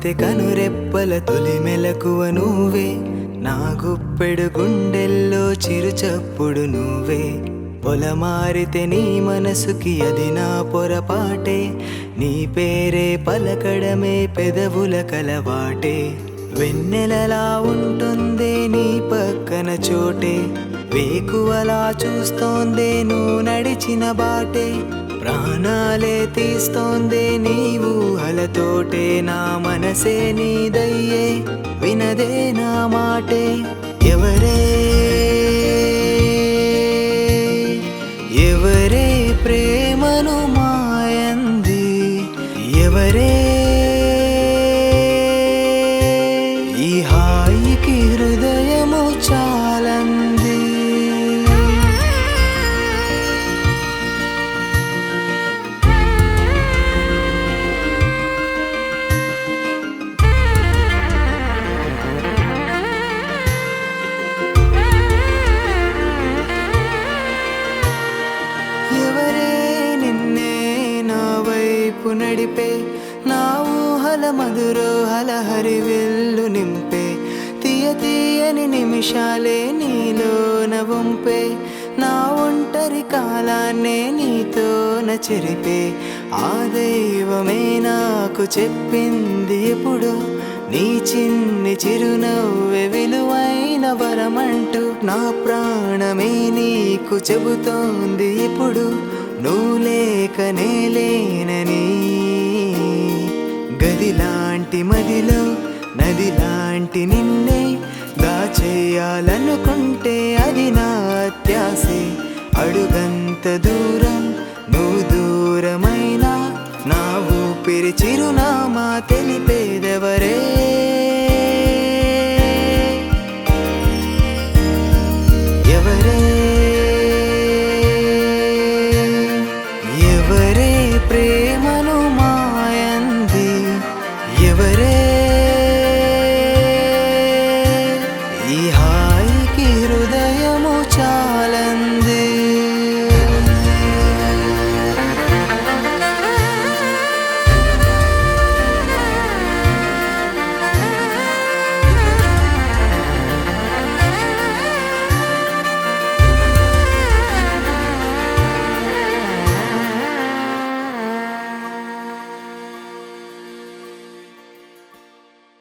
కదిలితే కనురెప్పల తొలి మెలకువ నువ్వే, నా గుప్పెడు గుండెల్లో చిరుచప్పుడు నువ్వే. పొలమారితే నీ మనసుకి అది నా పొరపాటే, నీ పేరే పలకడమే పెదవుల కలవాటే. వెన్నెలలా ఉంటుందే నీ పక్కన చోటే, వేకువలా చూస్తోందే నువ్వు నడిచిన బాటే. ప్రాణాలే తీస్తోందే నీ ఊహలతోటే, నా మనసే నీదయ్యే వినదే నా మాటే. ఎవరే ఎవరే ప్రేమను మాయంది, ఎవరే ఈ హాయికి హృదయము చాలంది. ఎవరే నిన్నే నా వైపు నడిపే, నా ఊహల మధురోహల హరివిల్లు నింపే. తీయ తీయని నిమిషాలే నీలోన వంపే, నా ఒంటరి కాలాన్నే నీతోన చెరిపే. ఆ దైవమే నాకు చెప్పింది ఎప్పుడు, నీ చిన్ని చిరునవ్వే విలువైన వరమంటూ. నా ప్రాణమే నీకు చెబుతోంది ఇప్పుడు, నువ్వు లేకనే లేనని. గదిలాంటి మదిలో నదిలాంటి నిన్నే దాచేయాలనుకుంటే అది నా అత్యాసే. అడుగంత దూరం నువ్వు దూరమైనా, నా ఊపిరి చిరునామా తెలిపేదెవరే.